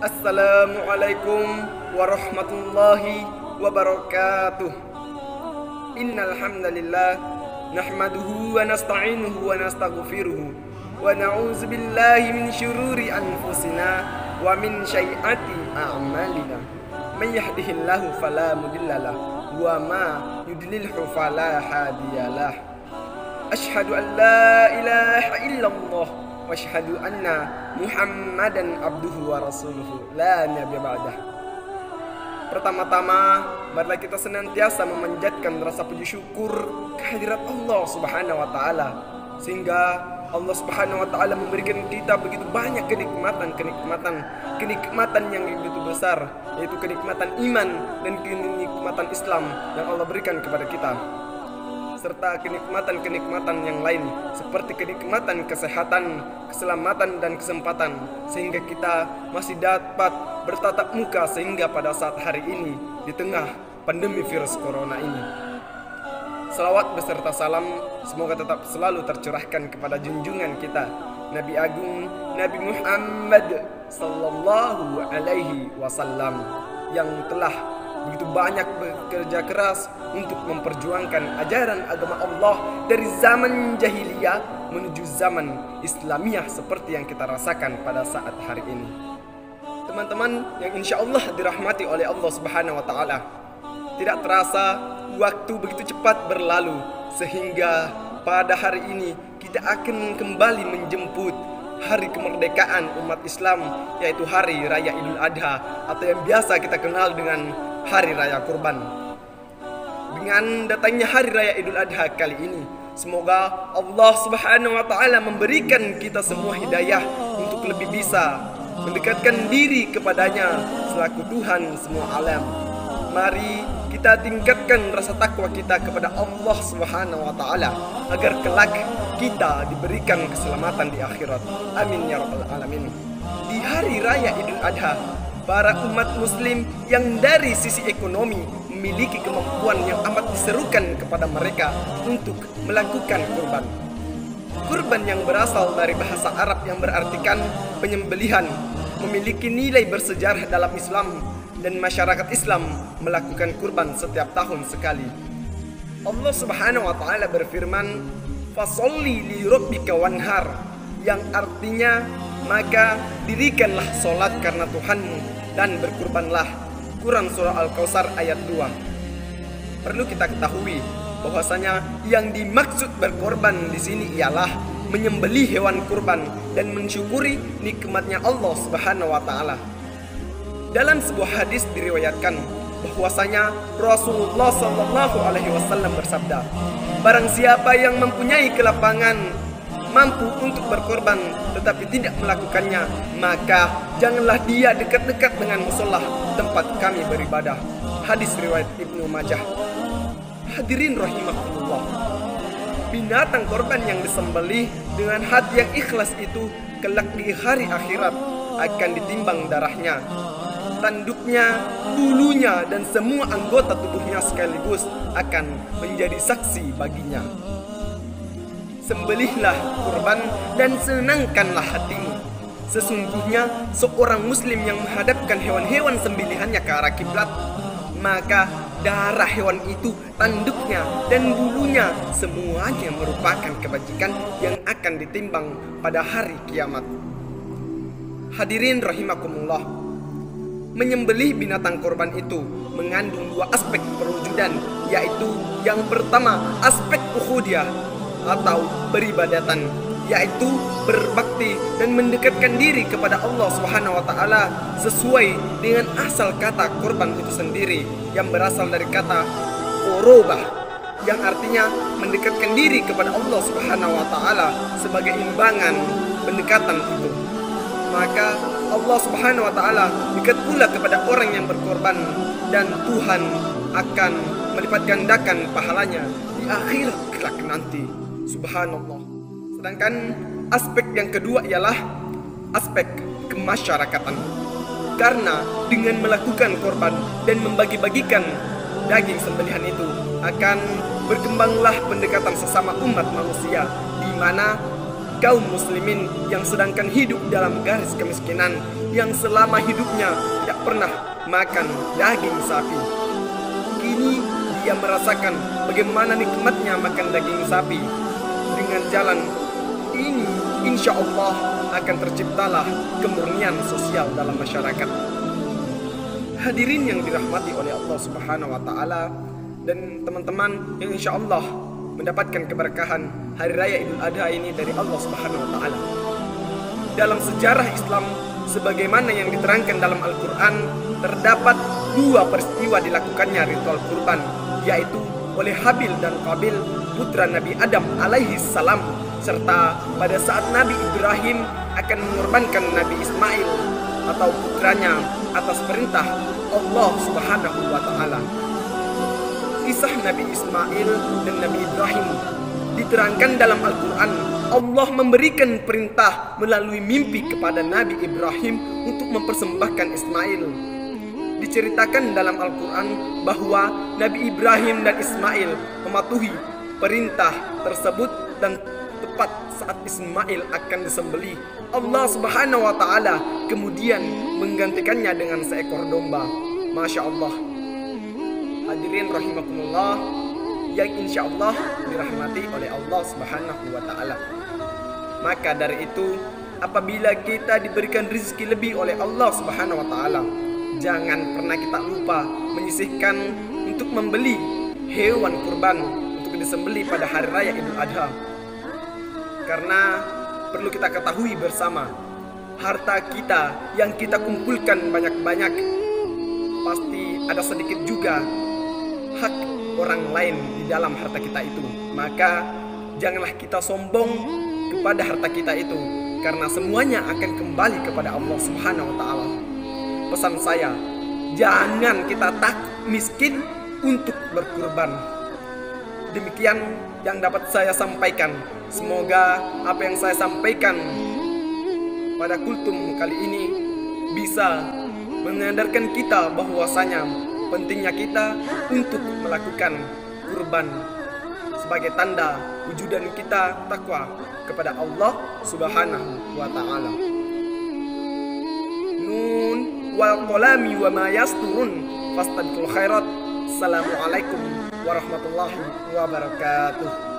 Assalamualaikum warahmatullahi wabarakatuh. Innal hamdalillah nahmaduhu wa nasta'inuhu wa nastaghfiruhu wa na'udzu billahi min syururi anfusina wa min sayyiati a'malina. May yahdihillahu fala mudhillalah wa ma yudlilhu fala hadiyalah. Asyhadu an la ilaha illallah wa asyhadu anna Muhammadan abduhu wa rasuluhu la nabiyya ba'dah. Pertama-tama, marilah kita senantiasa memanjatkan rasa puji syukur kehadirat Allah Subhanahu wa taala, sehingga Allah Subhanahu wa taala memberikan kita begitu banyak kenikmatan yang begitu besar, yaitu kenikmatan iman dan kenikmatan Islam yang Allah berikan kepada kita, serta kenikmatan-kenikmatan yang lain seperti kenikmatan kesehatan, keselamatan dan kesempatan, sehingga kita masih dapat bertatap muka sehingga pada saat hari ini di tengah pandemi virus corona ini. Salawat beserta salam semoga tetap selalu tercurahkan kepada junjungan kita Nabi Agung Nabi Muhammad sallallahu alaihi wasallam yang telah begitu banyak bekerja keras untuk memperjuangkan ajaran agama Allah dari zaman jahiliyah menuju zaman Islamiyah seperti yang kita rasakan pada saat hari ini. Teman-teman yang insya Allah dirahmati oleh Allah Subhanahu wa taala, tidak terasa waktu begitu cepat berlalu, sehingga pada hari ini kita akan kembali menjemput hari kemerdekaan umat Islam, yaitu Hari Raya Idul Adha atau yang biasa kita kenal dengan Hari Raya Kurban. Dengan datangnya Hari Raya Idul Adha kali ini, semoga Allah Subhanahu wa taala memberikan kita semua hidayah untuk lebih bisa mendekatkan diri kepadanya selaku Tuhan semua alam. Mari kita tingkatkan rasa takwa kita kepada Allah Subhanahu wa taala agar kelak kita diberikan keselamatan di akhirat. Amin ya rabbal alamin. Di Hari Raya Idul Adha, para umat muslim yang dari sisi ekonomi memiliki kemampuan yang amat diserukan kepada mereka untuk melakukan kurban. Kurban yang berasal dari bahasa Arab yang berartikan penyembelihan memiliki nilai bersejarah dalam Islam, dan masyarakat Islam melakukan kurban setiap tahun sekali. Allah Subhanahu wa taala berfirman, "Fasholli li rabbika wanhar," yang artinya maka dirikanlah solat karena Tuhanmu dan berkurbanlah. Quran surah Al-Kautsar ayat 2. Perlu kita ketahui bahwasanya yang dimaksud berkorban di sini ialah menyembelih hewan kurban dan mensyukuri nikmatnya Allah Subhanahu wa taala. Dalam sebuah hadis diriwayatkan bahwasanya Rasulullah sallallahu alaihi wasallam bersabda, "Barang siapa yang mempunyai kelapangan mampu untuk berkorban tetapi tidak melakukannya, maka janganlah dia dekat-dekat dengan musholla tempat kami beribadah." Hadis riwayat Ibnu Majah. Hadirin rahimakumullah, binatang korban yang disembelih dengan hati yang ikhlas itu kelak di hari akhirat akan ditimbang darahnya, tanduknya, bulunya, dan semua anggota tubuhnya sekaligus akan menjadi saksi baginya. Sembelihlah kurban dan senangkanlah hatimu. Sesungguhnya seorang muslim yang menghadapkan hewan-hewan sembelihannya ke arah kiblat, maka darah hewan itu, tanduknya, dan bulunya semuanya merupakan kebajikan yang akan ditimbang pada hari kiamat. Hadirin rahimakumullah, menyembelih binatang korban itu mengandung dua aspek perwujudan, yaitu yang pertama aspek ukhudiyah atau beribadatan, yaitu berbakti dan mendekatkan diri kepada Allah Subhanahu wa taala sesuai dengan asal kata korban itu sendiri yang berasal dari kata qurubah, yang artinya mendekatkan diri kepada Allah Subhanahu wa taala sebagai imbangan pendekatan itu. Maka Allah Subhanahu wa taala dekat pula kepada orang yang berkorban, dan Tuhan akan melipat gandakan pahalanya di akhirat kelak nanti. Subhanallah. Sedangkan aspek yang kedua ialah aspek kemasyarakatan. Karena dengan melakukan korban dan membagi-bagikan daging sembelihan itu akan berkembanglah pendekatan sesama umat manusia, di mana kaum muslimin yang sedangkan hidup dalam garis kemiskinan, yang selama hidupnya tidak pernah makan daging sapi. Kini dia merasakan bagaimana nikmatnya makan daging sapi. Dengan jalan ini, insya Allah akan terciptalah kemurnian sosial dalam masyarakat. Hadirin yang dirahmati oleh Allah Subhanahu wa Ta'ala, dan teman-teman yang insya Allah mendapatkan keberkahan Hari Raya Idul Adha ini dari Allah Subhanahu wa Ta'ala. Dalam sejarah Islam, sebagaimana yang diterangkan dalam Al-Quran, terdapat dua peristiwa dilakukannya ritual kurban, yaitu oleh Habil dan Qabil, putra Nabi Adam alaihi salam, serta pada saat Nabi Ibrahim akan mengorbankan Nabi Ismail atau putranya atas perintah Allah Subhanahu wa Ta'ala. Kisah Nabi Ismail dan Nabi Ibrahim diterangkan dalam Al-Quran. Allah memberikan perintah melalui mimpi kepada Nabi Ibrahim untuk mempersembahkan Ismail. Diceritakan dalam Al-Quran bahwa Nabi Ibrahim dan Ismail mematuhi perintah tersebut, dan tepat saat Ismail akan disembelih, Allah Subhanahu wa Ta'ala kemudian menggantikannya dengan seekor domba. Masya Allah. Hadirin rahimakumullah yang insya Allah dirahmati oleh Allah Subhanahu wa Ta'ala. Maka dari itu, apabila kita diberikan rezeki lebih oleh Allah Subhanahu wa Ta'ala, jangan pernah kita lupa menyisihkan untuk membeli hewan kurban untuk disembelih pada hari raya Idul Adha. Karena perlu kita ketahui bersama, harta kita yang kita kumpulkan banyak-banyak, pasti ada sedikit juga hak orang lain di dalam harta kita itu. Maka janganlah kita sombong kepada harta kita itu, karena semuanya akan kembali kepada Allah Subhanahu wa Ta'ala. Pesan saya, jangan kita takut miskin untuk berkurban. Demikian yang dapat saya sampaikan. Semoga apa yang saya sampaikan pada kultum kali ini bisa menyadarkan kita bahwasanya pentingnya kita untuk melakukan kurban sebagai tanda wujudan kita takwa kepada Allah Subhanahu wa Ta'ala. Nun wal qalami wa ma yasturun fastabiqul khairat. Assalamualaikum warahmatullahi wabarakatuh.